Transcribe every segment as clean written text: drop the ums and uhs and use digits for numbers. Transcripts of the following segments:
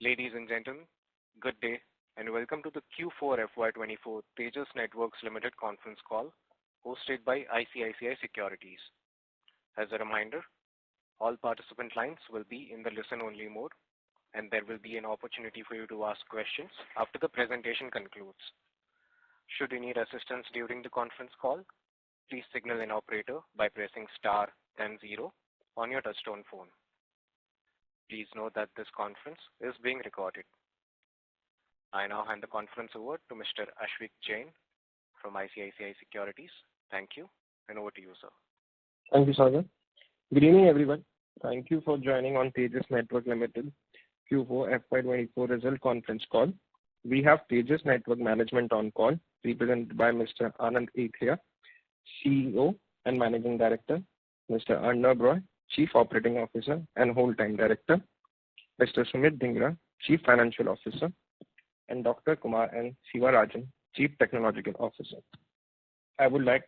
Ladies and gentlemen, good day and welcome to the Q4 FY24 Tejas Networks Limited conference call hosted by ICICI Securities. As a reminder, all participant lines will be in the listen-only mode and there will be an opportunity for you to ask questions after the presentation concludes. Should you need assistance during the conference call, please signal an operator by pressing star then 0 on your touchtone phone. Please note that this conference is being recorded. I now hand the conference over to Mr. Ashvik Jain from ICICI Securities. Thank you, and over to you, sir. Thank you, Sagar. Good evening, everyone. Thank you for joining on Tejas Network Limited Q4 FY24 result conference call. We have Tejas Network Management on call, represented by Mr. Anand Athreya, CEO and Managing Director, Mr. Arnab Roy, Chief Operating Officer and Whole-Time Director, Mr. Sumit Dhingra, Chief Financial Officer, and Dr. Kumar N. Sivarajan, Chief Technological Officer. I would like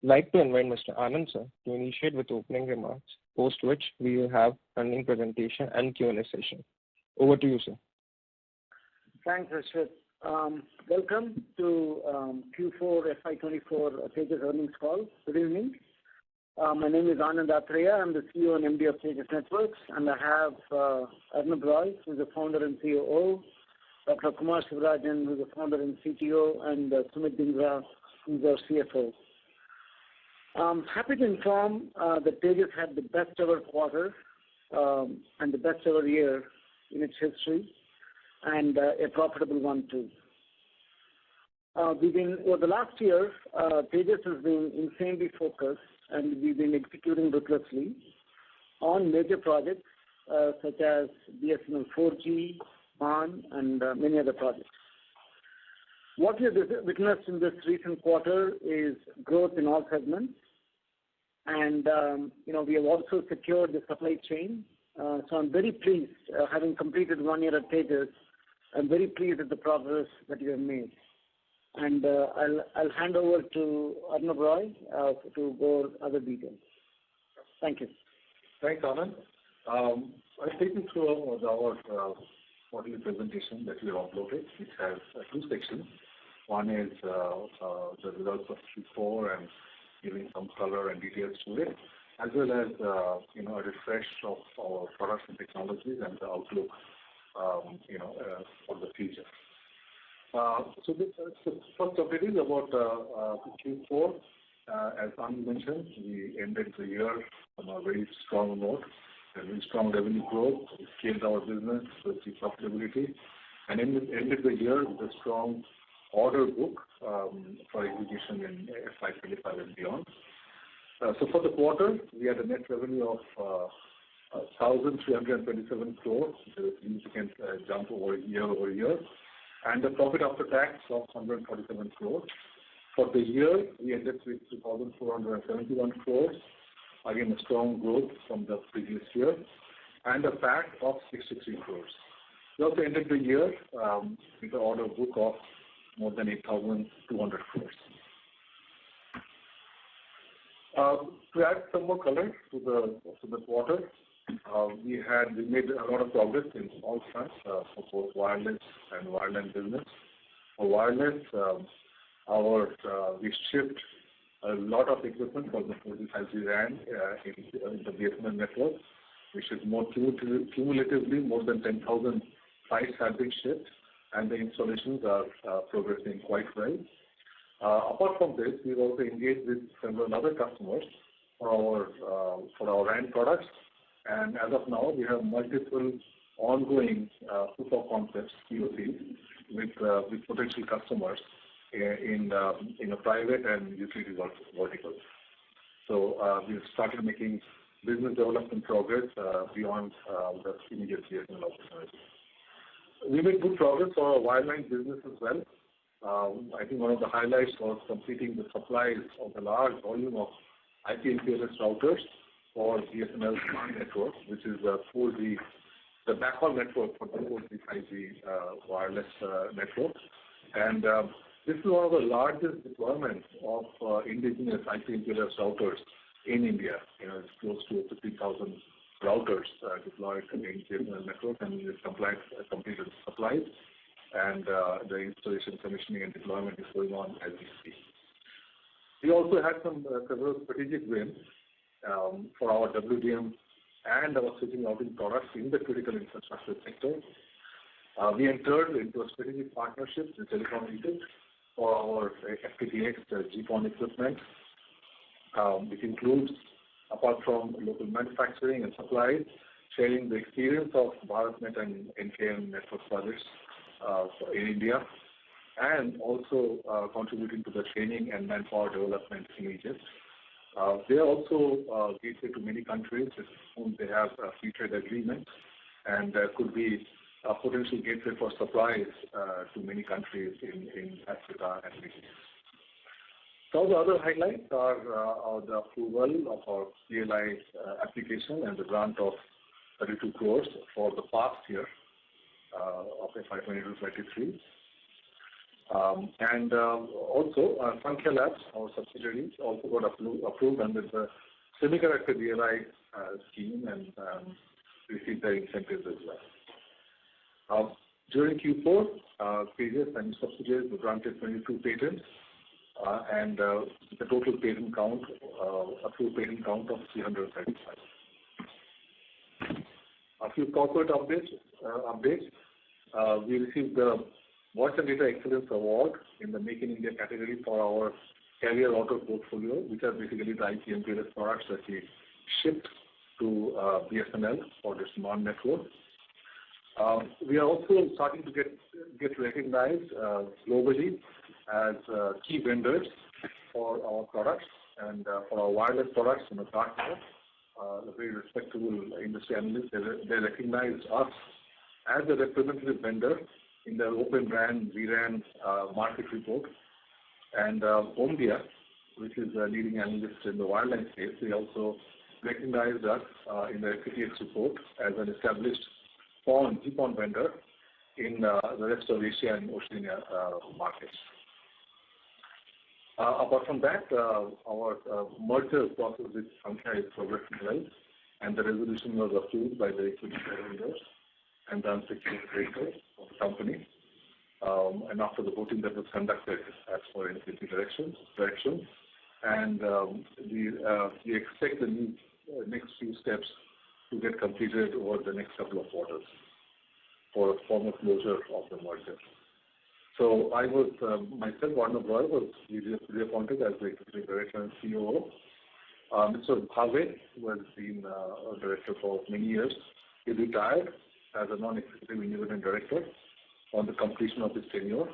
to invite Mr. Anand sir to initiate with opening remarks, post which we will have running presentation and Q&A session. Over to you, sir. Thanks, Ashwin. Welcome to Q4 FY24 Tejas earnings call. Good evening. My name is Anand Athreya. I'm the CEO and MD of Tejas Networks, and I have Arnab Roy, who is the founder and COO, Dr. Kumar Sivarajan, who is the founder and CTO, and Sumit Dhingra, who is our CFO. I'm happy to inform that Tejas had the best ever quarter and the best ever year in its history, and a profitable one too. Over the last year, Tejas has been insanely focused, and we've been executing ruthlessly on major projects such as BSNL 4G, MAN, and many other projects. What we have witnessed in this recent quarter is growth in all segments, and we have also secured the supply chain. So I'm very pleased, having completed 1 year at Tejas, I'm very pleased with the progress that we have made. And I'll hand over to Arnab Roy to go over other details. Thank you. Thanks, Anand. I'll take you through our quarterly presentation that we have uploaded, which has 2 sections. One is the results of Q4 and giving some color and details to it, as well as a refresh of our products and technologies and the outlook for the future. So first of it is about Q4. As Anand mentioned, we ended the year on a very strong note, a very strong revenue growth. We scaled our business to achieve profitability, and ended the year with a strong order book for execution in FY25 and beyond. So for the quarter, we had a net revenue of 1,327 crores, which is a significant jump over year, and a profit after tax of 147 crores. For the year, we ended with 2,471 crores, again a strong growth from the previous year, and a PAT of 63 crores. We also ended the year with an order book of more than 8,200 crores. To add some more color to the quarter, we made a lot of progress in all fronts for both wireless and wireline business. For wireless, we shipped a lot of equipment for the 4G 5G RAN in the BSNL network, which is cumulatively more than 10,000 sites have been shipped, and the installations are progressing quite well. Apart from this, we've also engaged with several other customers for our RAN products, and as of now, we have multiple ongoing proof of concepts, POCs, with potential customers in a private and utility verticals. So we've started making business development progress beyond the immediate BSNL opportunity. We made good progress for our wireline business as well. I think one of the highlights was completing the supplies of the large volume of IP MPLS routers for BSNL's MAN network, which is the backhaul network for the 4G 5G wireless network. And this is one of the largest deployments of indigenous IP MPLS routers in India. It's close to 50,000 routers deployed in BSNL network, and is completed supplies, and the installation, commissioning, and deployment is going on as we speak. We also had several strategic wins for our WDM and our switching routing products in the critical infrastructure sector. We entered into a strategic partnership with Telecom Egypt for our FTTX GPON equipment, which includes, apart from local manufacturing and supply, sharing the experience of BharatNet and NKN network projects in India, and also contributing to the training and manpower development in Egypt. They are also gateway to many countries with whom they have a free trade agreement, and there could be a potential gateway for supplies to many countries in Africa and Middle East. So the other highlights are the approval of our CLI application and the grant of 32 crores for the past year of FY2022-23. And also, Sankhya Labs, our subsidiary, also got approved under the semiconductor DLI scheme and received their incentives as well. During Q4, Tejas and subsidiaries were granted 22 patents, and the total patent count, approved patent count of 335. A few corporate updates. We received the Voice and Data Excellence Award in the Make in India category for our carrier router portfolio, which are basically the IP and PLS products that we shipped to BSNL for this non-network. We are also starting to get recognized globally as key vendors for our products and for our wireless products in the partner. The very respectable industry analysts, they recognize us as a representative vendor in the Open RAN vRAN market report. And Omdia, which is a leading analyst in the wireline space, they also recognized us in the FTTX report as an established GPON vendor in the rest of Asia and Oceania markets. Apart from that, our merger process with Sankhya is progressing well, and the resolution was approved by the equity shareholders and the unsecured creditors of the company. And after the voting that was conducted as per NCLT directions, and we expect the next few steps to get completed over the next couple of quarters for a formal closure of the merger. So I was, myself, Arnav Roy, was reappointed as the Executive Director and COO. Mr. Bhave, who has been a director for many years, he retired as a non-executive independent director on the completion of his tenure.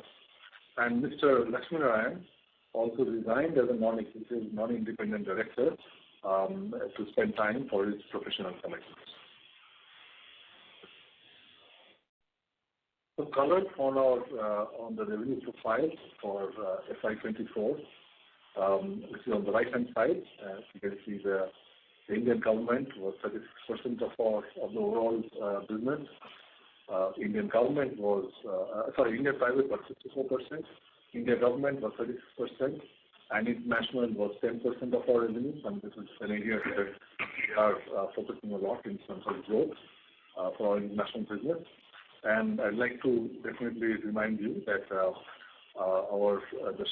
And Mr. Lakshminarayan also resigned as a non-executive, non-independent director to spend time for his professional commitments. So colored on the revenue profile for FY24, which is on the right-hand side. You can see the Indian government was 36% of the overall business. Indian private was 64%. India government was 36%, and international was 10% of our revenues. And this is an area that we are focusing a lot in terms of growth for our international business. And I'd like to definitely remind you that the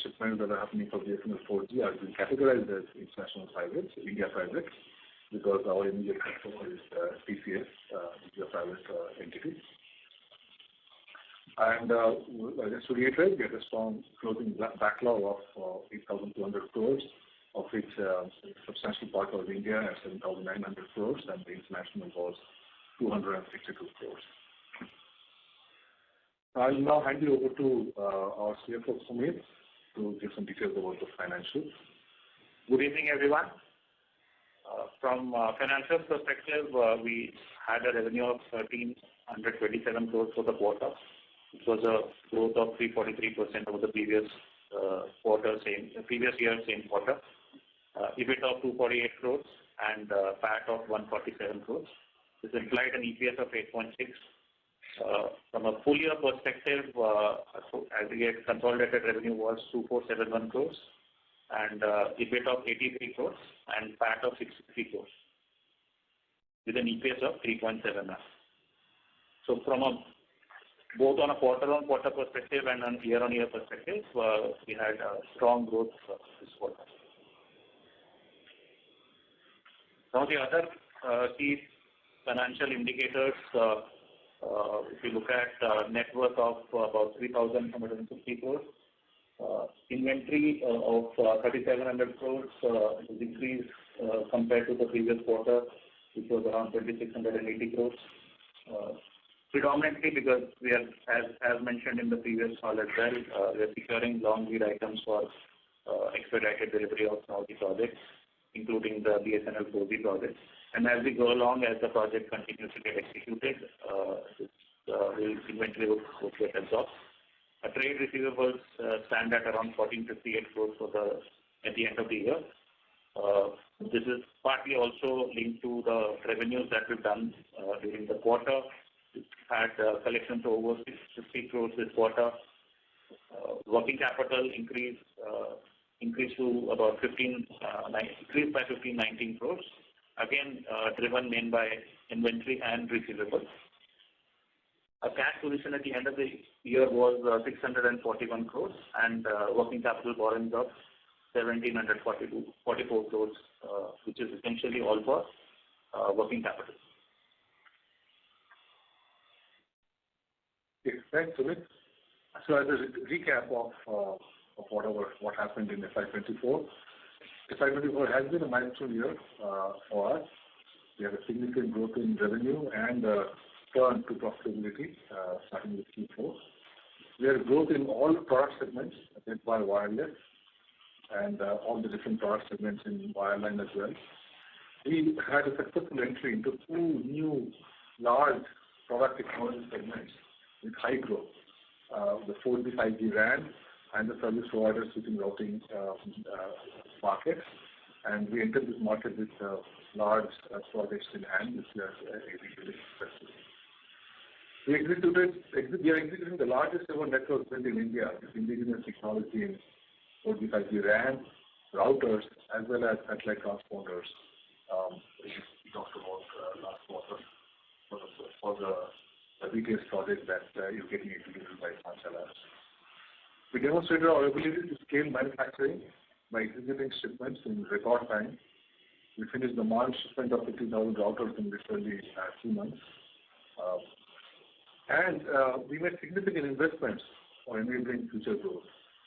shipments that are happening for BSNL 4G are being categorized as international private, India private, because our immediate customer is TCS, India private entity. And just to reiterate, we had a strong closing backlog of 8,200 crores, of which a substantial part was India at 7,900 crores, and the international was 262 crores. I'll now hand you over to our CFO, Sumit, to give some details about the financials. Good evening, everyone. From a financial perspective, we had a revenue of 1,327 crores for the quarter. It was a growth of 343% over the previous year, same quarter. EBIT of 248 crores and PAT of 147 crores. This implied an EPS of 8.6. From a full year perspective, aggregate consolidated revenue was 2,471 crores and EBIT of 83 crores and PAT of 63 crores. with an EPS of 3.79. So both on a quarter-on-quarter perspective and on year-on-year perspective, we had a strong growth this quarter. Some of the other key financial indicators, if you look at net worth of about 3,150 crores, inventory of 3,700 crores is increased compared to the previous quarter, which was around 2,680 crores. Predominantly because we are, as mentioned in the previous call as well, we are securing long lead items for expedited delivery of some of the projects, including the BSNL 4G project. And as we go along, as the project continues to get executed, inventory will get absorbed. Trade receivables stand at around 1,458 crores at the end of the year. This is partly also linked to the revenues that we've done during the quarter. We've had collections of over 650 crores this quarter. Working capital increased to about increased by 1,519 crores. Again, driven mainly by inventory and receivables. Our cash position at the end of the year was 641 crores and working capital borrowings of 1,744 crores, which is essentially all for working capital. Okay, thanks, Sumit. So as a recap of what happened in FY24, FY24 has been a milestone year for us. We had a significant growth in revenue and turn to profitability starting with Q4. We had growth in all product segments, led by wireless and all the different product segments in wireline as well. We had a successful entry into two new large product technology segments with high growth, the 4G 5G RAN and the service provider switching routing market. And we entered this market with large projects in hand, which we are executing successfully. We are executing the largest ever network built in India with indigenous technology in 4G 5G RAN, routers, as well as satellite transponders, which we talked about last quarter for the BTS project that is getting executed by Sanchala. We demonstrated our ability to scale manufacturing by executing shipments in record time. We finished the March shipment of 50,000 routers in literally 2 months. And we made significant investments for enabling future growth.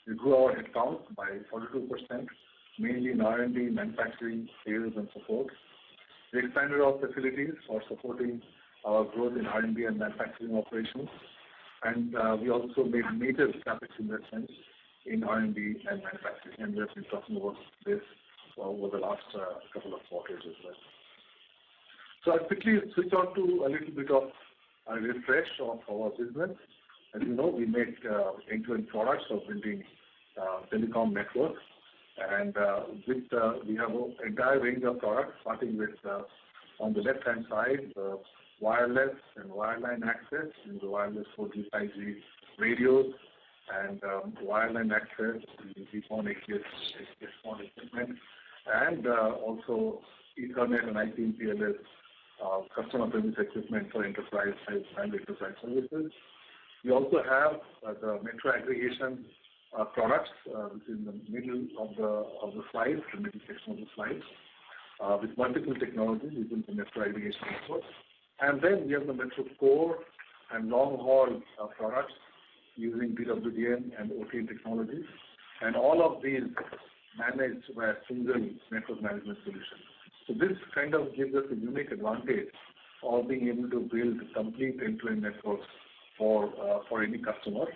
We grew our headcount by 42%, mainly in R&D, manufacturing, sales, and support. We expanded our facilities for supporting our growth in R&D and manufacturing operations. And we also made major capex investments in R&D and manufacturing. And we have been talking about this over the last couple of quarters as well. So I'll quickly switch on to a little bit of a refresh of our business. As you know, we make end-to-end products for building telecom networks. And we have an entire range of products, starting with, on the left-hand side, wireless and wireline access in the wireless 4G, 5G radios and wireline access in GPON, XGS-PON equipment, and also Ethernet and IP and PLS customer premise equipment for enterprise and enterprise services. We also have the metro aggregation products, which is in the middle of the slide, the middle section of the slide, with multiple technologies within the metro aggregation network. And then we have the metro core and long-haul products using DWDM and OTN technologies. And all of these managed by a single network management solution. So this kind of gives us a unique advantage of being able to build complete end-to-end networks for any customer.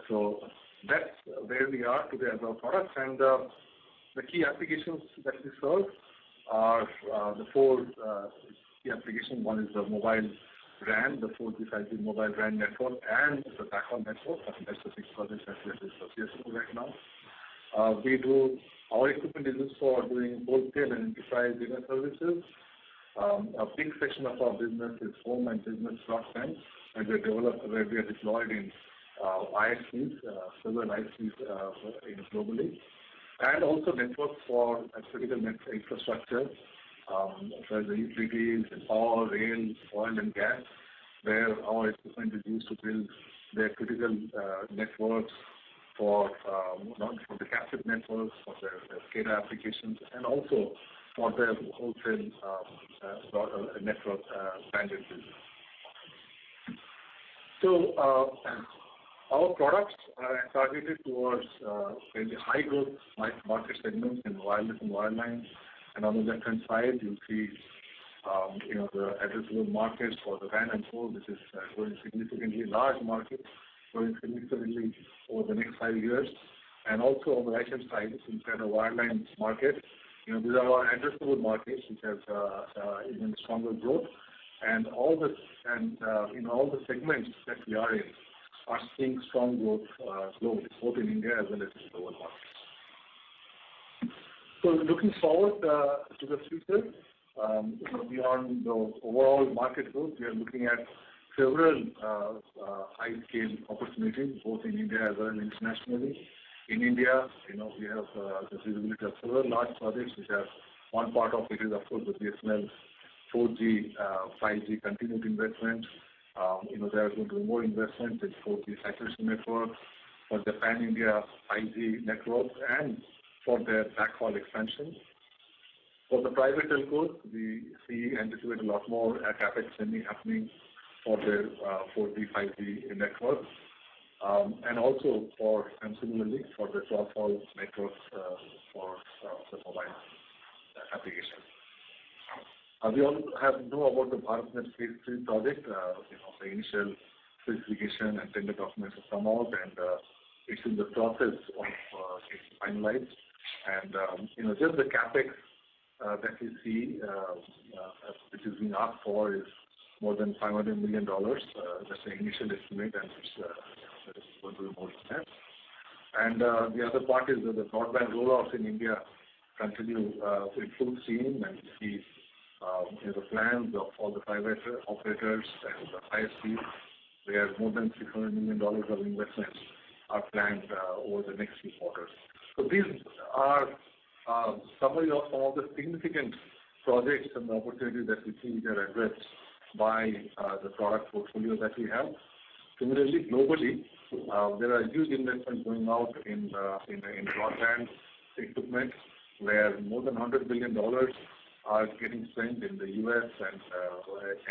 So that's where we are today as our products. And the key applications that we serve are the 4 key applications. One is the mobile RAN, the 4G 5G mobile RAN network, and the backhaul network. I think that's the 6 projects that we are associated right now. Our equipment is used for doing wholesale and enterprise data services. A big section of our business is home and business broadband, and where we are deployed in ISPs, several ISPs globally, and also networks for critical network infrastructure such as the utilities, power, rail, oil and gas, where our equipment is used to build their critical networks for not for the captive networks, for their SCADA applications, and also for their wholesale network bandwidth. So our products are targeted towards very high growth market segments in wireless and wireline. And on the left-hand side, you'll see the addressable markets for the WAN and core, which is growing significantly, large market, growing significantly over the next 5 years. And also on the right-hand side, you can the wireline market. These are our addressable markets, which have even stronger growth. And all the segments that we are in are seeing strong growth globally, both in India as well as in global markets. So looking forward to the future, beyond the overall market growth, we are looking at several high-scale opportunities, both in India as well as internationally. In India, we have the visibility of several large projects, which are one part of it is, of course, the BSNL 4G, 5G continued investment. There are going to be more investments in 4G saturation network for the pan-India 5G network and for their backhaul expansion. For the private telcos, we anticipate a lot more capex spending happening for their 4G, 5G networks, and also and similarly for the short-haul networks for the mobile applications. We all know about the BharatNet Phase 3 project. The initial specification and tender documents have come out, and it's in the process of getting finalized. And just the capex that we see, which is being asked for, is more than $500 million. That's the initial estimate, and it's going to be more than that. And the other part is that the broadband rollouts in India continue in full steam, and we see the plans of all the private operators and the ISPs, where more than $600 million of investments are planned over the next few quarters. So these are summary of some of the significant projects and the opportunities that we see that are addressed by the product portfolio that we have. Similarly, globally, there are huge investments going out in broadband equipment, where more than $100 billion are getting spent in the U.S.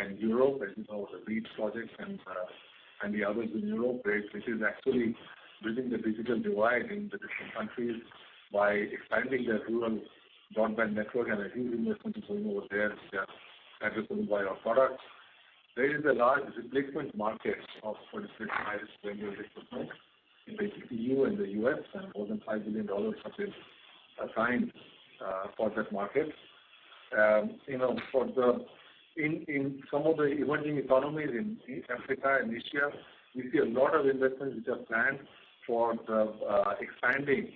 and Europe, as you know, the BEAD projects and the others in Europe, which is actually bridging the digital divide in the different countries by expanding their rural broadband network, and a huge investment is going over there, which are addressable by our products. There is a large replacement market of solid-state high-spending equipment in the EU and the US, and more than $5 billion have been assigned for that market. In some of the emerging economies in Africa and Asia, we see a lot of investments which are planned for the expanding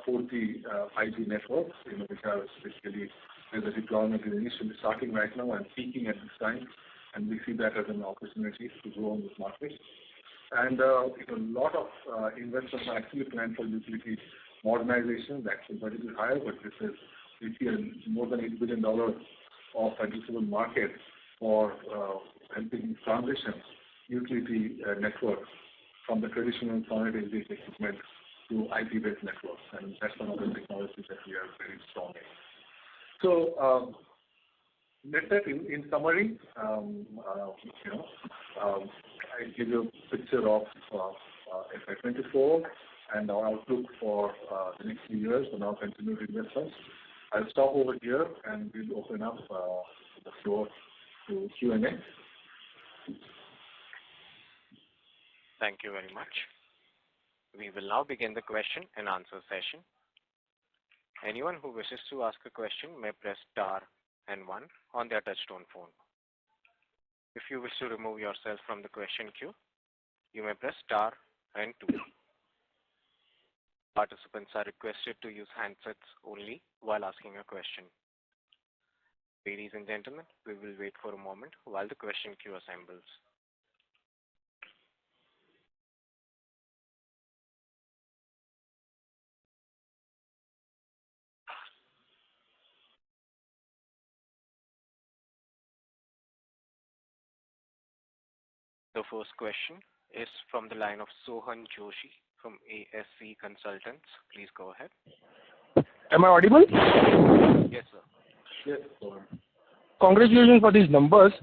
4G, 5G networks, which are basically where the deployment is initially starting right now and peaking at this time, and we see that as an opportunity to grow in this market. And a lot of investments are actually planned for utility modernization. The actual budget is higher, but we see more than $8 billion of addressable market for helping transition utility networks from the traditional solid-state equipment to IP-based networks, and that's one of the technologies that we are very strong in. So, in summary, I give you a picture of FY24 and our outlook for the next few years and our continued investments. I'll stop over here and we'll open up the floor to Q&A. Thank you very much. We will now begin the question and answer session. Anyone who wishes to ask a question may press star and 1 on their touchtone phone. If you wish to remove yourself from the question queue, you may press star and 2. Participants are requested to use handsets only while asking a question. Ladies and gentlemen, we will wait for a moment while the question queue assembles. The first question is from the line of Sohan Joshi from ASC Consultants. Please go ahead. Am I audible? Yes, sir. Yes, Sohan. Congratulations for these numbers.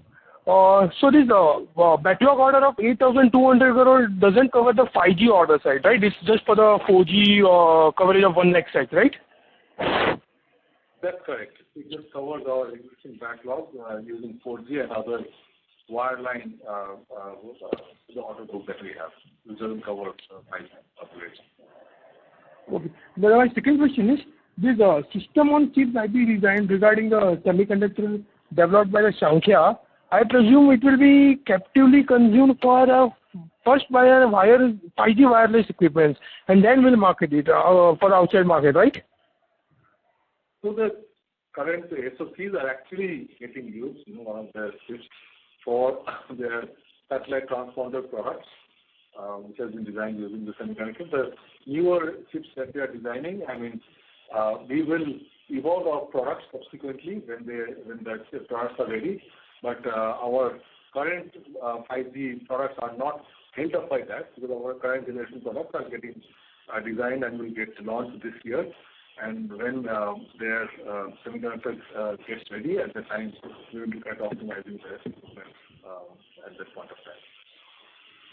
So this backlog order of 8,200 crore doesn't cover the 5G order side, right? It's just for the 4G coverage of 1 lakh site, right? That's correct. It just covers our existing backlog using 4G and other wireline the order book that we have. It doesn't cover 5G upgrades. Okay. But my second question is, this system on chip IP design regarding the semiconductor developed by the Sankhya, I presume it will be captively consumed for first by a 5G wireless equipment, and then we'll market it for the outside market, right? So the current SoCs are actually getting used, one of the chips for their satellite transponder products, which has been designed using the semiconductor. The newer chips that we are designing, we will evolve our products subsequently when the products are ready. But our current 5G products are not held up by that, because our current generation products are getting designed and will get launched this year. And when their semiconductor gets ready, at the time we will look at optimizing the equipment at this point of time.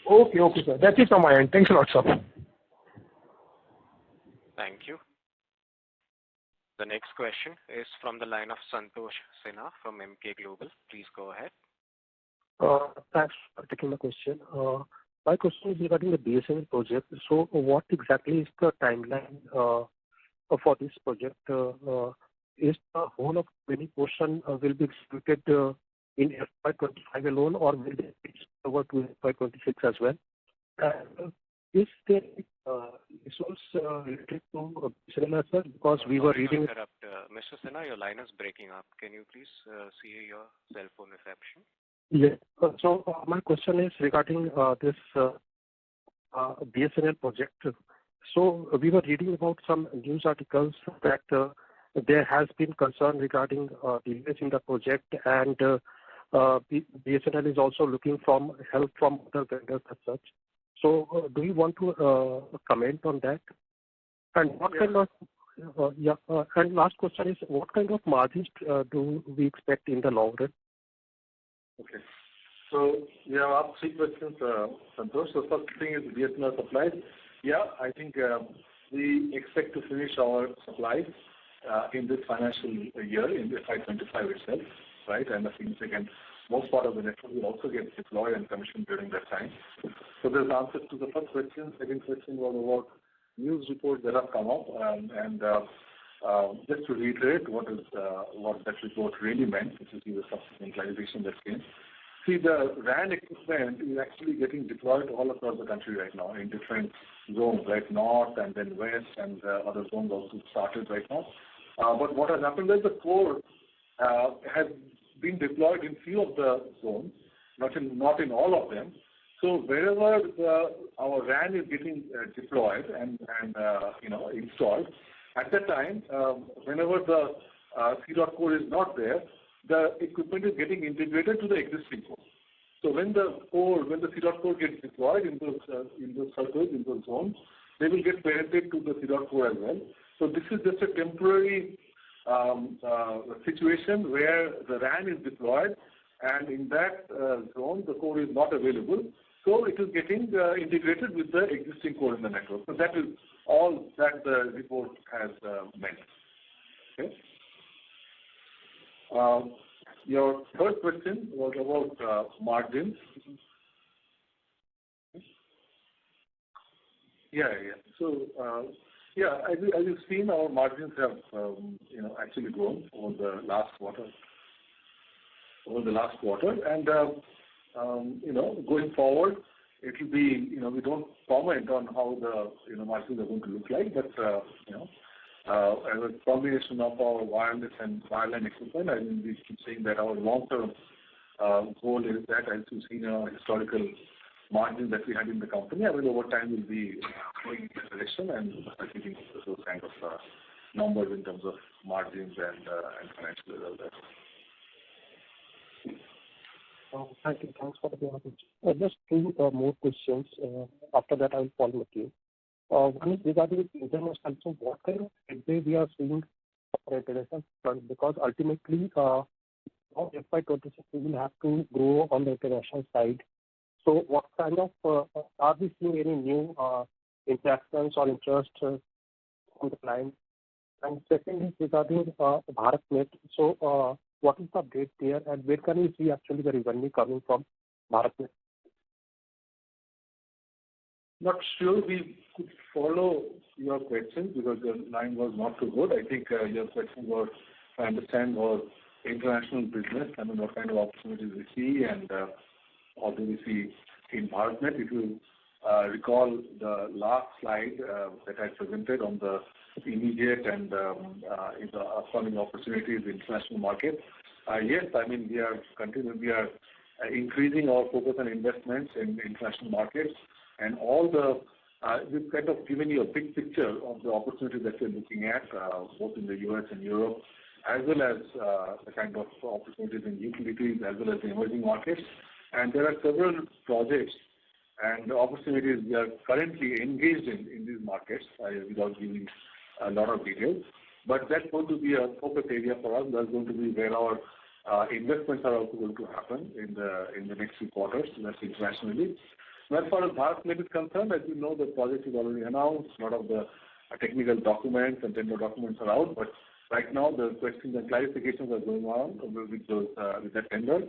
Okay, sir. That's it from my end. Thanks a lot, sir. Thank you. The next question is from the line of Santosh Sinha from Emkay Global. Please go ahead. Thanks for taking the question. My question is regarding the BSNL project. So what exactly is the timeline for this project? Is the whole of many portion will be executed in FY25 alone, or will it be over to FY26 as well? Is there resource related to BSNL as well? Because we were reading... Mr. Sinha, your line is breaking up. Can you please see your cell phone reception? Yeah. So my question is regarding this BSNL project. So we were reading about some news articles that there has been concern regarding delays in the project, and BSNL is also looking for help from other vendors as such. So do you want to comment on that? And what kind of and last question is, what kind of margins do we expect in the long run? Okay. So you have asked 3 questions, Santosh. So first thing is BSNL supplies. Yeah, I think we expect to finish our supplies in this financial year, in the FY25 itself, right? And I think most part of the network will also get deployed and commissioned during that time. So there's answers to the first question. Second question was about news reports that have come up, and just to reiterate what that report really meant, which is the subsequent clarification that came. See, the RAN equipment is actually getting deployed all across the country right now in different zones, right? North and then west, and other zones also started right now. But what has happened is the core has been deployed in few of the zones, not in all of them. So wherever our RAN is getting deployed and installed, at that time, whenever the C.core core is not there, the equipment is getting integrated to the existing core. So when the C.core core gets deployed in those circles, in those zones, they will get parented to the C.core core as well. So this is just a temporary situation where the RAN is deployed, and in that zone the core is not available. So it is getting integrated with the existing core in the network. So that is all that the report has meant. Okay. Your third question was about margins. Yeah. So, as you've seen, our margins have, actually grown over the last quarter. And, going forward, it will be, we don't comment on how the, margins are going to look like, but, as a combination of our wireless and wireline equipment, I mean, we keep saying that our long-term goal is that, as you've seen our historical margin that we had in the company, I mean, over time will be going in that direction and achieving those kind of numbers in terms of margins and financial results. Thank you. Thanks for the question. Just two more questions. After that, I will follow with you. One is regarding international. So what kind of headway we are seeing for international front? Because ultimately, on FY26, we will have to grow on the international side. So what kind of, are we seeing any new interactions or interest from the client? And second is regarding BharatNet. So what is the update there, and where can we see actually the revenue coming from BharatNet? Not sure we could follow your question because the line was not too good. I think your question was, if I understand, was international business. I mean, what kind of opportunities we see and how do we see in BharatNet. If you recall the last slide that I presented on the immediate and in the upcoming opportunities in international market. Yes, I mean, we are increasing our focus on investments in international markets, and all the we've kind of given you a big picture of the opportunities that we're looking at, both in the US and Europe, as well as the kind of opportunities in utilities as well as the emerging markets. And there are several projects and opportunities we are currently engaged in these markets, without giving a lot of details. But that's going to be a focus area for us. That's going to be where our investments are also going to happen in the next few quarters. That's internationally. As far as BharatNet is concerned, as you know, the project is already announced. A lot of the technical documents and tender documents are out. But right now, the questions and clarifications are going on with that tender.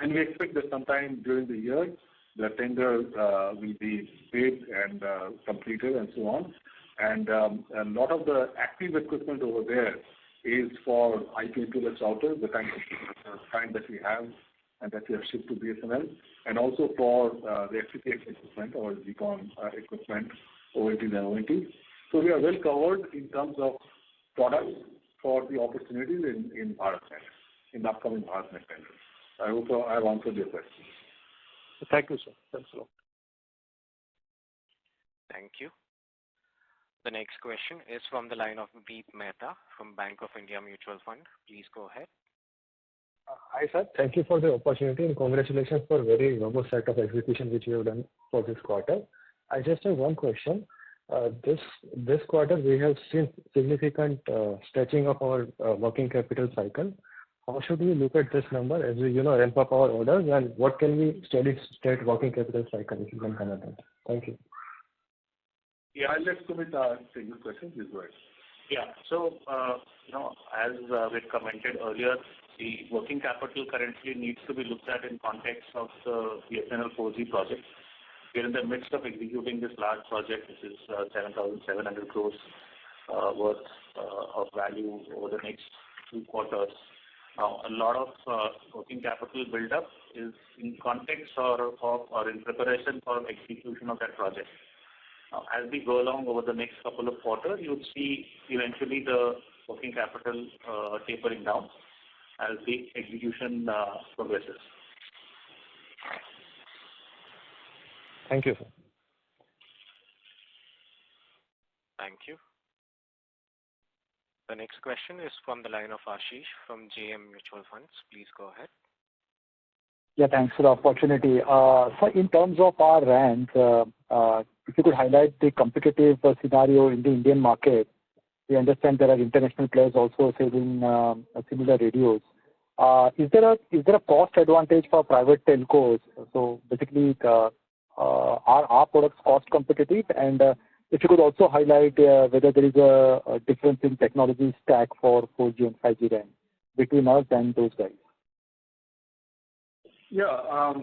And we expect that sometime during the year, the tender will be paid and completed and so on. And a lot of the active equipment over there is for IP/MPLS routers, the kind that we have and that we have shipped to BSNL, and also for the FTTX equipment or GPON equipment, OLTs and ONTs. So we are well covered in terms of products for the opportunities in BharatNet, in the upcoming BharatNet tender. I hope I have answered your question. Thank you, sir. Thanks a lot. Thank you. The next question is from the line of Deep Mehta from Bank of India Mutual Fund. Please go ahead. Hi, sir. Thank you for the opportunity and congratulations for a very robust set of execution which you have done for this quarter. I just have one question. This quarter, we have seen significant stretching of our working capital cycle. How should we look at this number as we, ramp up our orders, and what can we steady state working capital cycle, if you can comment on that? Thank you. Yeah, I'll let Sumit take this question. Please go ahead. Yeah. So, as we commented earlier, the working capital currently needs to be looked at in context of the BSNL 4G project. We're in the midst of executing this large project, which is 7,700 crores worth of value over the next 2 quarters. Now, a lot of working capital buildup is in context or in preparation for execution of that project. Now, as we go along over the next couple of quarters, you'll see eventually the working capital tapering down as the execution progresses. Thank you, sir. Thank you. The next question is from the line of Ashish from JM Mutual Funds. Please go ahead. Yeah, thanks for the opportunity. So in terms of our rank, if you could highlight the competitive scenario in the Indian market. We understand there are international players also selling similar radios. Is there a cost advantage for private telcos? So basically, are our products cost competitive? And if you could also highlight whether there is a difference in technology stack for 4G and 5G RAN between us and those guys. Yeah.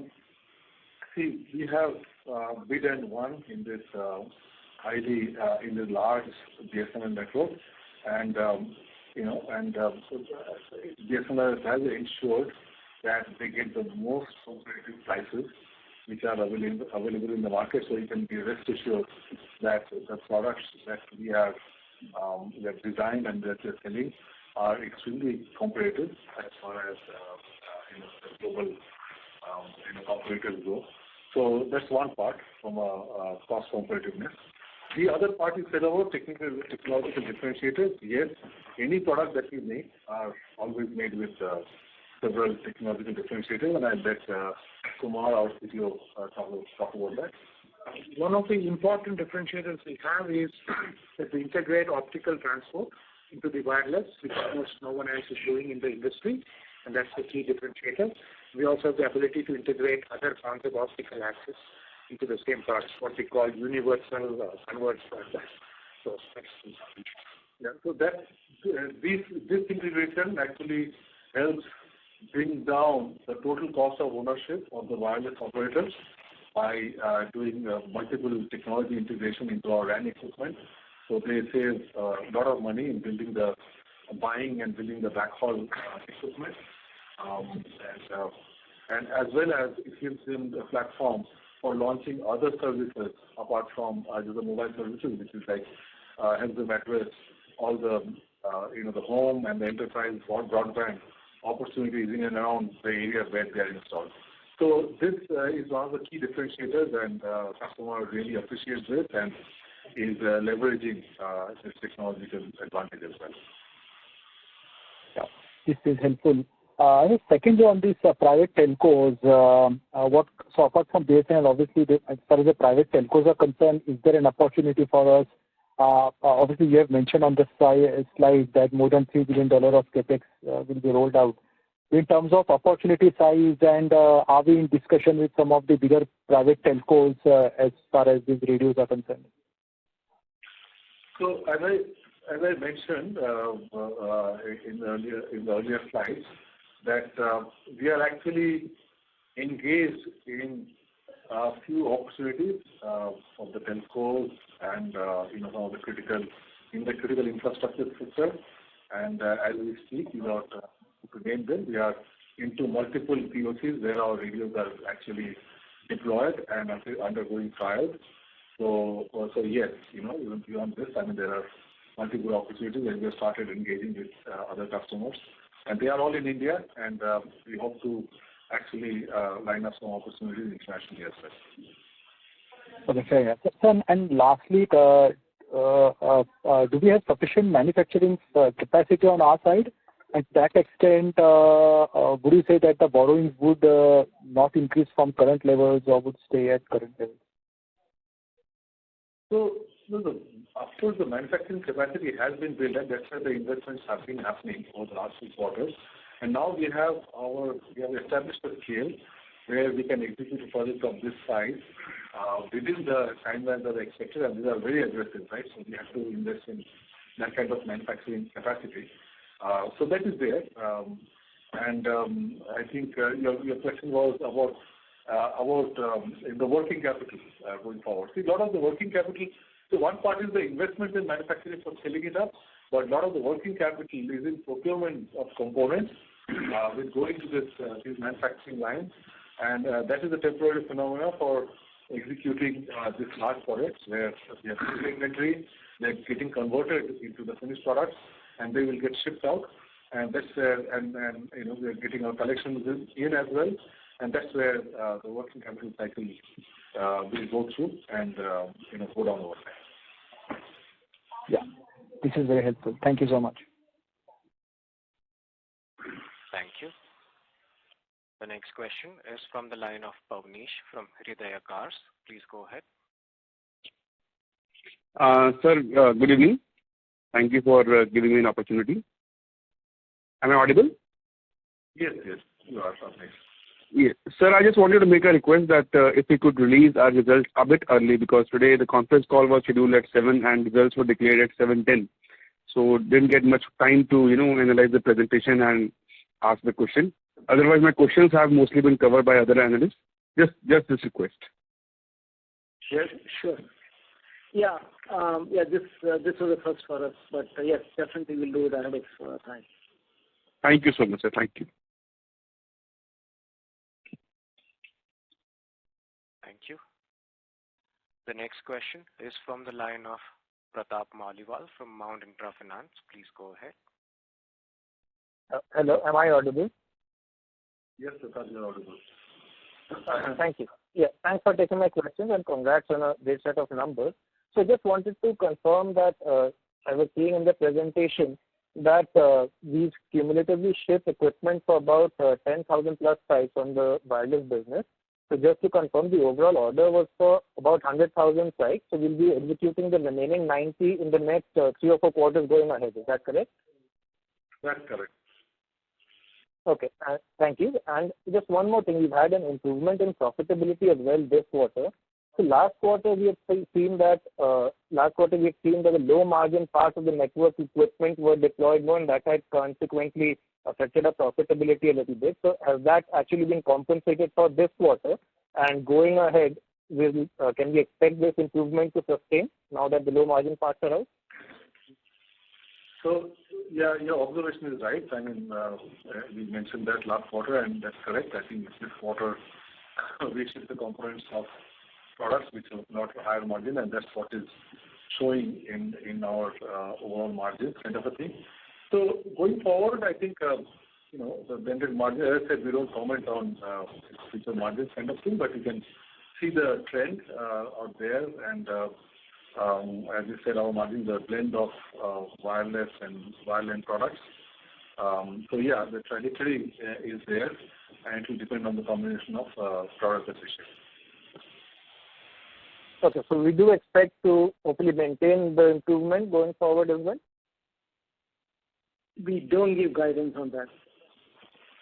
See, we have bid and won in this in the large BSNL network, and BSNL has ensured that they get the most competitive prices which are available in the market. So you can be rest assured that the products that we have designed and that we're selling are extremely competitive as far as the global competitors go. So that's one part from a cost competitiveness. The other part is about technological differentiators. Yes, any product that we make are always made with several technological differentiators, and I'll let Kumar, our CTO, talk about that. One of the important differentiators we have is that we integrate optical transport into the wireless, which almost no one else is doing in the industry, and that's the key differentiator. We also have the ability to integrate other forms of optical access into the same products, what we call universal converged wireless. So that's so that this integration actually helps bring down the total cost of ownership of the wireless operators by doing multiple technology integration into our RAN equipment. So they save a lot of money in buying and building the backhaul equipment, and as well as it gives them the platform for launching other services apart from the mobile services, which is like help them address all the the home and the enterprise broadband opportunities in and around the area where they are installed. So this is one of the key differentiators, and customer really appreciates this and is leveraging this technological advantage as well. Yeah, this is helpful. Secondly, on these private telcos, so apart from BSNL, obviously, as far as the private telcos are concerned, is there an opportunity for us? Obviously, you have mentioned on the slide that more than $3 billion of capex will be rolled out. In terms of opportunity size, and are we in discussion with some of the bigger private telcos as far as these radios are concerned? So as I mentioned in the earlier slides, that we are actually engaged in a few opportunities of the telcos and some of the critical infrastructure sector. And as we speak, without to name them, we are into multiple POCs where our radios are actually deployed and undergoing trials. So yes, even beyond this, I mean, there are multiple opportunities, and we have started engaging with other customers, and they are all in India, and we hope to actually line up some opportunities internationally as well. Okay, fair enough. And lastly, do we have sufficient manufacturing capacity on our side? And to that extent, would you say that the borrowings would not increase from current levels or would stay at current levels? So, of course, the manufacturing capacity has been built, and that's why the investments have been happening over the last 2 quarters. And now we have established a scale where we can execute a project of this size within the timelines that are expected, and these are very aggressive, right? So we have to invest in that kind of manufacturing capacity. So that is there. And I think your question was about in the working capital going forward. See, a lot of the working capital, so one part is the investment in manufacturing for scaling it up, but a lot of the working capital is in procurement of components with going to these manufacturing lines, and that is a temporary phenomenon for executing these large projects where we have full inventory, they're getting converted into the finished products, and they will get shipped out, and that's where, and we're getting our collections in as well, and that's where the working capital cycle will go through and go down over time. Yeah, this is very helpful. Thank you so much. Thank you. The next question is from the line of Pavnish from Hridaya Cars. Please go ahead. Sir, good evening. Thank you for giving me an opportunity. Am I audible? Yes, you are, Pavnish. Yes. Sir, I just wanted to make a request that if we could release our results a bit early, because today the conference call was scheduled at 7 and results were declared at 7:10. So didn't get much time to, analyze the presentation and ask the question. Otherwise, my questions have mostly been covered by other analysts. Just this request. Yes, sure. Yeah, this was a first for us, but yes, definitely we'll do it ahead of time. Thank you so much, sir. Thank you. Thank you. The next question is from the line of Pratap Maliwal from Mount Intra Finance. Please go ahead. Hello, am I audible? Yes, Pratap, you're audible. Thank you. Yeah, thanks for taking my questions and congrats on a great set of numbers. So just wanted to confirm that I was seeing in the presentation that we've cumulatively shipped equipment for about 10,000 plus sites on the wireless business. So just to confirm, the overall order was for about 100,000 sites. So we'll be executing the remaining 90 in the next 3 or 4 quarters going ahead. Is that correct? That's correct. Okay, thank you. And just one more thing, we've had an improvement in profitability as well this quarter. So last quarter we have seen that the low margin part of the network equipment were deployed more, and that had consequently affected our profitability a little bit. So has that actually been compensated for this quarter? And going ahead, can we expect this improvement to sustain now that the low margin parts are out? So, yeah, your observation is right. I mean, we mentioned that last quarter, and that's correct. I think this quarter we shipped the components of products which are not higher margin, and that's what is showing in our overall margin kind of a thing. So going forward, I think the blended margin, as I said, we don't comment on future margins kind of thing, but you can see the trend out there, and as you said, our margins are a blend of wireless and wireline products. So yeah, the trajectory is there, and it will depend on the combination of products that we ship. Okay, so we do expect to hopefully maintain the improvement going forward as well? We don't give guidance on that.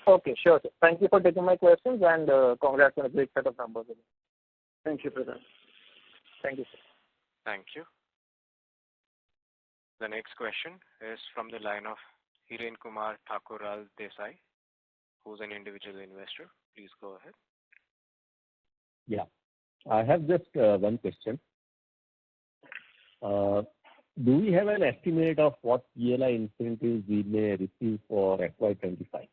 Okay, sure. Thank you for taking my questions, and congrats on a great set of numbers. Thank you, Prasad. Thank you, sir. Thank you. The next question is from the line of Hiren Kumar Thakural Desai, who's an individual investor. Please go ahead. Yeah, I have just one question. Do we have an estimate of what PLI incentives we may receive for FY25?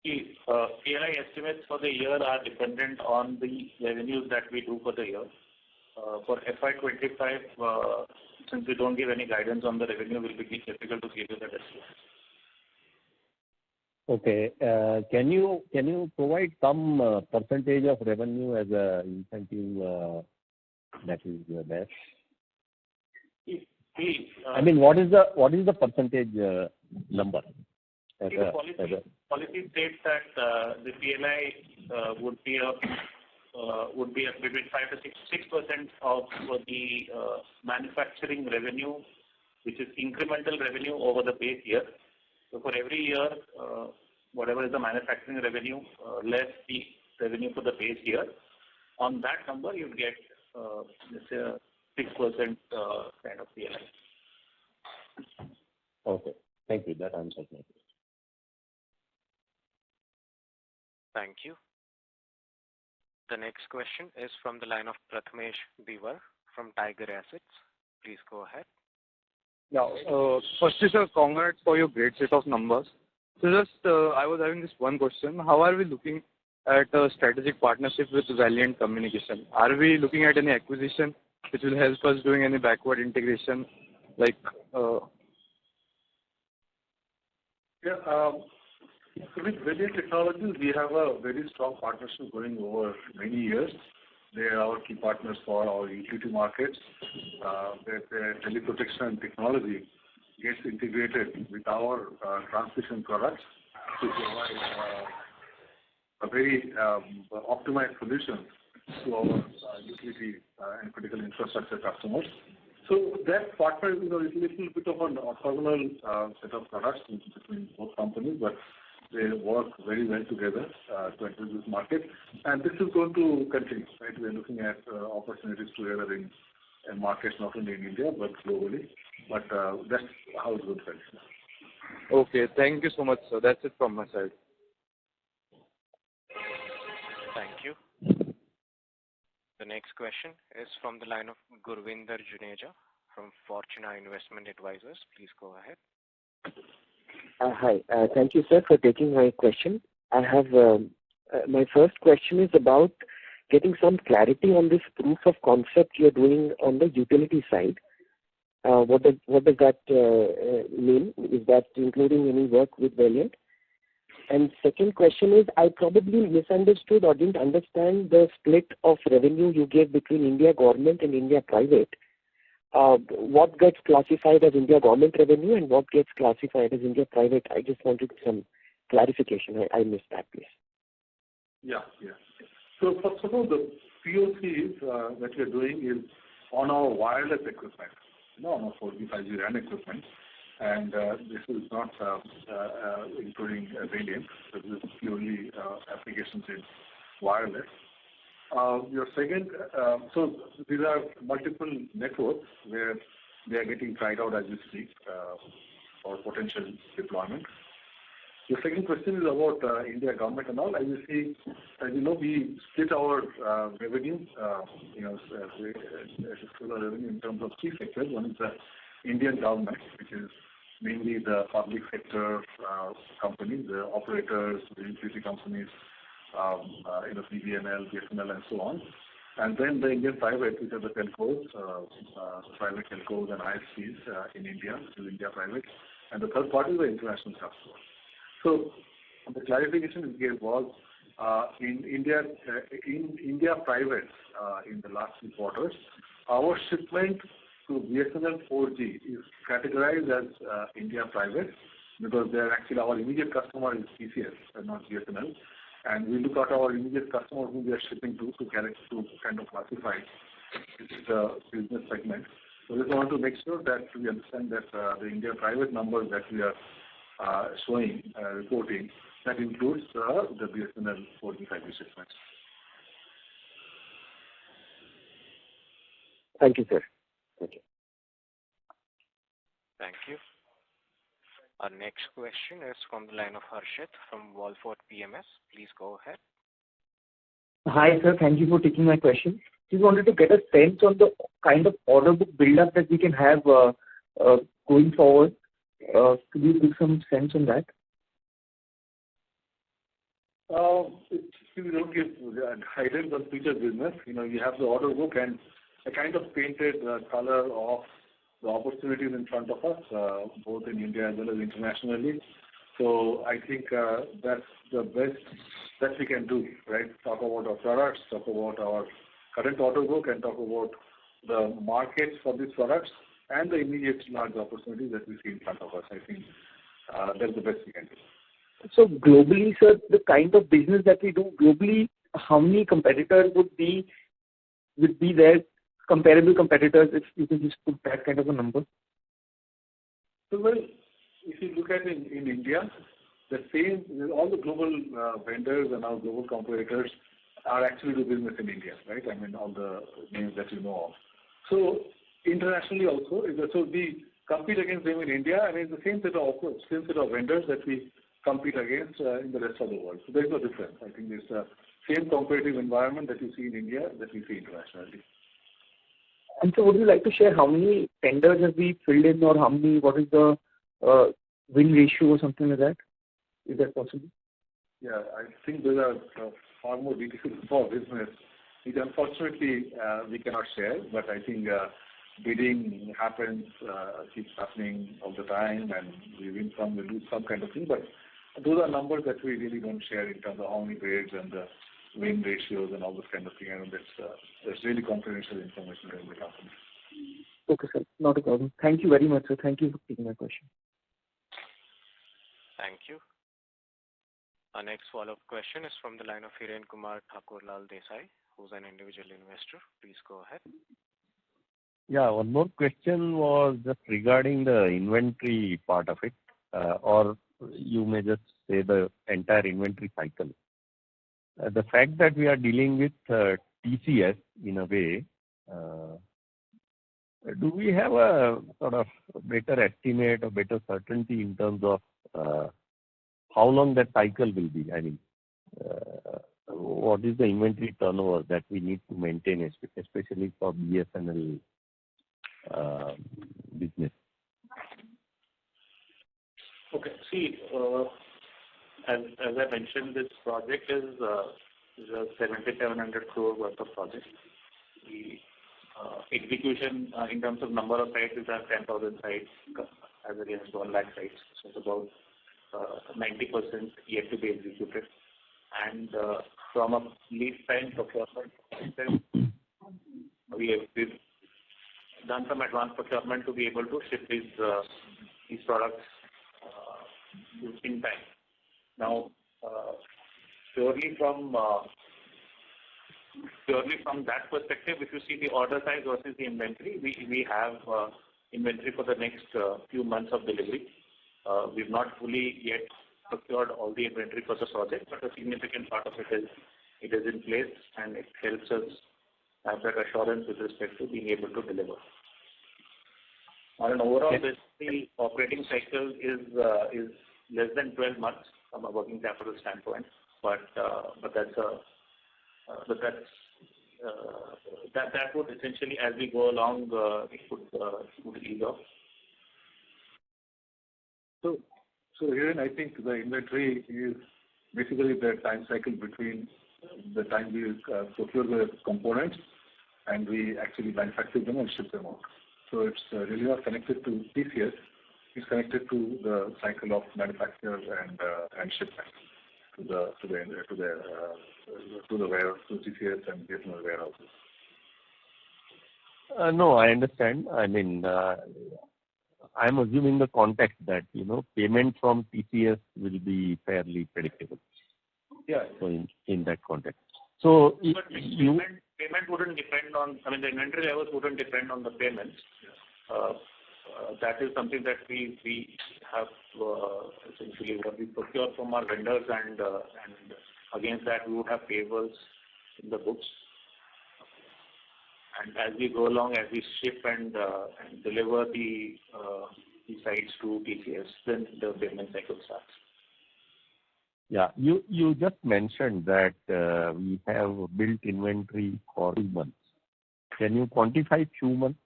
PLI estimates for the year are dependent on the revenues that we do for the year. For FY25, since we don't give any guidance on the revenue, it will be difficult to give you that estimate. Okay. Can you provide some percentage of revenue as a incentive that is there? I mean, what is the percentage number? The policy states that the PLI would be between 5 to 6% of the manufacturing revenue, which is incremental revenue over the base year. So for every year, whatever is the manufacturing revenue less the revenue for the base year, on that number you get let's say a 6% kind of PLI. Okay, thank you. That answers my question. Thank you. The next question is from the line of Prathamesh Biwar from Tiger Assets. Please go ahead. Yeah. Firstly, sir, congrats for your great set of numbers. So just I was having this one question. How are we looking at a strategic partnership with Valiant Communication? Are we looking at any acquisition which will help us doing any backward integration? Like, So with Valiant Technologies, we have a very strong partnership going over many years. They are our key partners for our utility markets. Their teleprotection technology gets integrated with our transmission products to provide a very optimized solution to our utility and critical infrastructure customers. So that partner is a little bit of an orthogonal set of products between both companies, but they work very well together to enter this market. And this is going to continue, right? We're looking at opportunities together in markets not only in India but globally. But that's how it's going to continue. Okay, thank you so much, sir. That's it from my side. Thank you. The next question is from the line of Gurvinder Juneja from Fortuna Investment Advisors. Please go ahead. Hi. Thank you, sir, for taking my question. I have my first question is about getting some clarity on this proof of concept you're doing on the utility side. What does that mean? Is that including any work with Valiant? And second question is, I probably misunderstood or didn't understand the split of revenue you gave between India government and India private. what gets classified as India government revenue and what gets classified as India private? I just wanted some clarification. I missed that, please. Yeah. So first of all, the POCs that we are doing is on our wireless equipment, on our 4G, 5G RAN equipment. And this is not including variants. So this is purely applications in wireless. Your second, so these are multiple networks where they are getting tried out as we speak for potential deployment. The second question is about India government and all. As you know, we split our revenue, revenue in terms of three sectors. One is the Indian government, which is mainly the public sector companies, the operators, the utility companies, BBNL, BSNL, and so on. And then the Indian private, which are the telcos, private telcos and ISPs in India, which is India private. And the third part is the international customers. So the clarification we gave was in India private in the last 2 quarters, our shipment to BSNL 4G is categorized as India private because they're actually our immediate customer is TCS and not BSNL. And we look at our immediate customer who we are shipping to kind of classify the business segment. So we just want to make sure that we understand that the India private numbers that we are showing, reporting, that includes the BSNL 4G 5G shipments. Thank you, sir. Thank you. Thank you. Our next question is from the line of Harshit from Wallfort PMS. Please go ahead. Hi, sir. Thank you for taking my question. Just wanted to get a sense on the kind of order book build-up that we can have going forward. Could you give some sense on that? We don't give guidance on future business. You have the order book and a kind of painted color of the opportunities in front of us, both in India as well as internationally. So I think that's the best that we can do, right? Talk about our products, talk about our current order book, and talk about the markets for these products and the immediate large opportunities that we see in front of us. I think that's the best we can do. So globally, sir, the kind of business that we do globally, how many competitors would be there? Comparable competitors, if you can just put that kind of a number. So, well, if you look at in India, the same, all the global vendors and our global competitors are actually do business in India, right? I mean, all the names that you know of. So, internationally also, so we compete against them in India, and it's the same set of vendors that we compete against in the rest of the world. So, there's no difference. I think it's the same competitive environment that you see in India that we see internationally. And so would you like to share how many tenders have we filled in or what is the win ratio or something like that? Is that possible? Yeah, I think those are far more details for business, which unfortunately we cannot share, but I think bidding happens, keeps happening all the time, and we win some, we lose some kind of thing, but those are numbers that we really don't share in terms of how many bids and the win ratios and all this kind of thing. I mean, that's really confidential information in the company. Okay, sir. Not a problem. Thank you very much, sir. Thank you for taking my question. Thank you. Our next follow-up question is from the line of Hiren Kumar Thakurlal Desai, who's an individual investor. Please go ahead. Yeah, one more question was just regarding the inventory part of it, or you may just say the entire inventory cycle. The fact that we are dealing with TCS in a way, do we have a sort of better estimate or better certainty in terms of how long that cycle will be? I mean, what is the inventory turnover that we need to maintain, especially for BSNL business? Okay. See, as I mentioned, this project is a 7,700 crore worth of project. The execution in terms of number of sites is at 10,000 sites as against 1 lakh sites. So it's about 90% yet to be executed. And from a lead time procurement perspective, done some advanced procurement to be able to ship these products in time. Now, purely from that perspective, if you see the order size versus the inventory, we have inventory for the next few months of delivery. We've not fully yet procured all the inventory for the project, but a significant part of it is in place, and it helps us have that assurance with respect to being able to deliver. On an overall basis, the operating cycle is less than 12 months from a working capital standpoint, but that would essentially, as we go along, it would ease off. So here, I think the inventory is basically the time cycle between the time we procure the components and we actually manufacture them and ship them out. So it's really not connected to TCS. It's connected to the cycle of manufacture and shipment to the warehouse, to TCS and BSNL warehouses. No, I understand. I mean, I'm assuming the context that payment from TCS will be fairly predictable. Yeah. So in that context, so payment wouldn't depend on. I mean, the inventory levels wouldn't depend on the payments. That is something that we have essentially what we procure from our vendors, and against that we would have payables in the books. And as we go along, as we ship and deliver the sites to TCS, then the payment cycle starts. Yeah, you just mentioned that we have built inventory for 2 months. Can you quantify few months?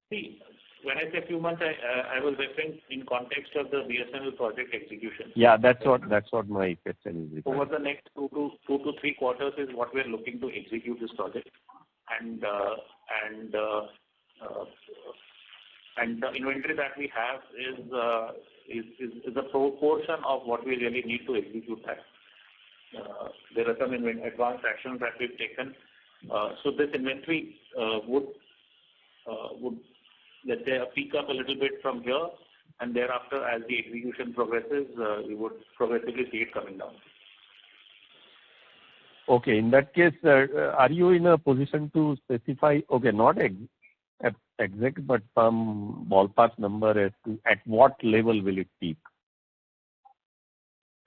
See, when I say few months, I was referring in context of the BSNL project execution. Yeah, that's what my question is. Over the next 2 to 3 quarters is what we are looking to execute this project, and the inventory that we have is a proportion of what we really need to execute that. There are some advanced actions that we've taken. So this inventory would let's say peak up a little bit from here, and thereafter, as the execution progresses, we would progressively see it coming down. Okay, in that case, are you in a position to specify? Okay, not exact, but some ballpark number as to at what level will it peak?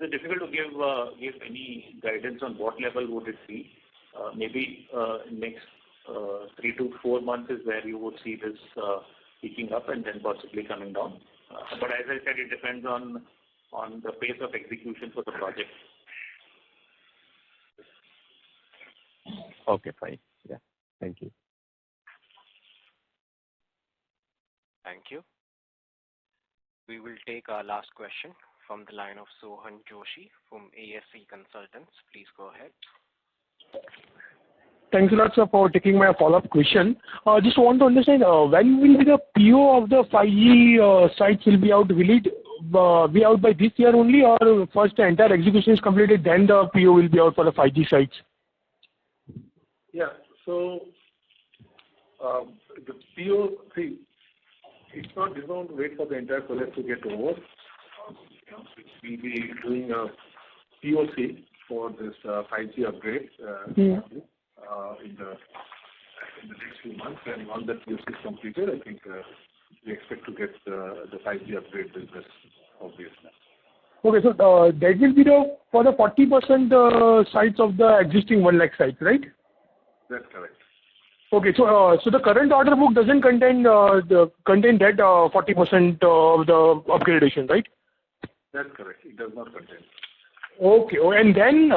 It's difficult to give any guidance on what level would it be. Maybe next 3 to 4 months is where you would see this peaking up and then possibly coming down. But as I said, it depends on the pace of execution for the project. Okay, fine. Yeah, thank you. Thank you. We will take our last question from the line of Sohan Joshi from ASC Consultants. Please go ahead. Thanks a lot, sir, for taking my follow-up question. Just want to understand when will the PO of the 5G sites will be out? Will it be out by this year only, or first the entire execution is completed, then the PO will be out for the 5G sites? Yeah. So the PO, see, it's not, we don't wait for the entire project to get over. We'll be doing a POC for this 5G upgrade in the next few months, and once that POC is completed, I think we expect to get the 5G upgrade business obviously. Okay, so that will be for the 40% sites of the existing 1 lakh sites, right? That's correct. Okay, so the current order book doesn't contain that 40% of the upgradation, right? That's correct. It does not contain. Okay, and then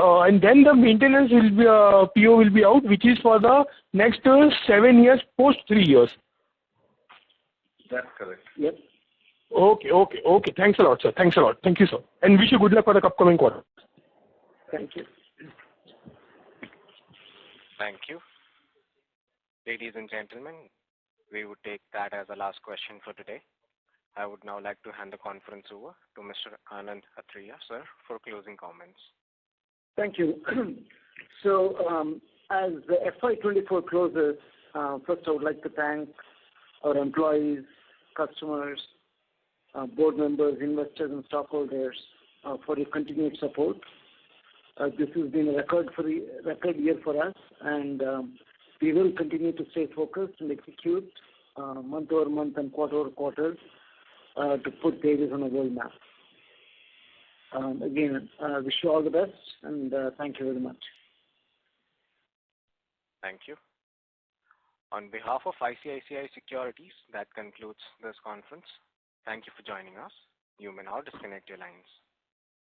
the maintenance will be PO will be out, which is for the next 7 years post 3 years. That's correct. Yep. Okay. Thanks a lot, sir. Thanks a lot. Thank you, sir. And wish you good luck for the upcoming quarter. Thank you. Thank you. Ladies and gentlemen, we would take that as the last question for today. I would now like to hand the conference over to Mr. Anand Athreya, sir, for closing comments. Thank you. So, as the FY24 closes, First, I would like to thank our employees, customers, board members, investors, and stockholders for your continued support. This has been a record year for us, and we will continue to stay focused and execute month over month and quarter over quarter to put Tejas on a world map. Again, wish you all the best, and thank you very much. Thank you. On behalf of ICICI Securities, that concludes this conference. Thank you for joining us. You may now disconnect your lines.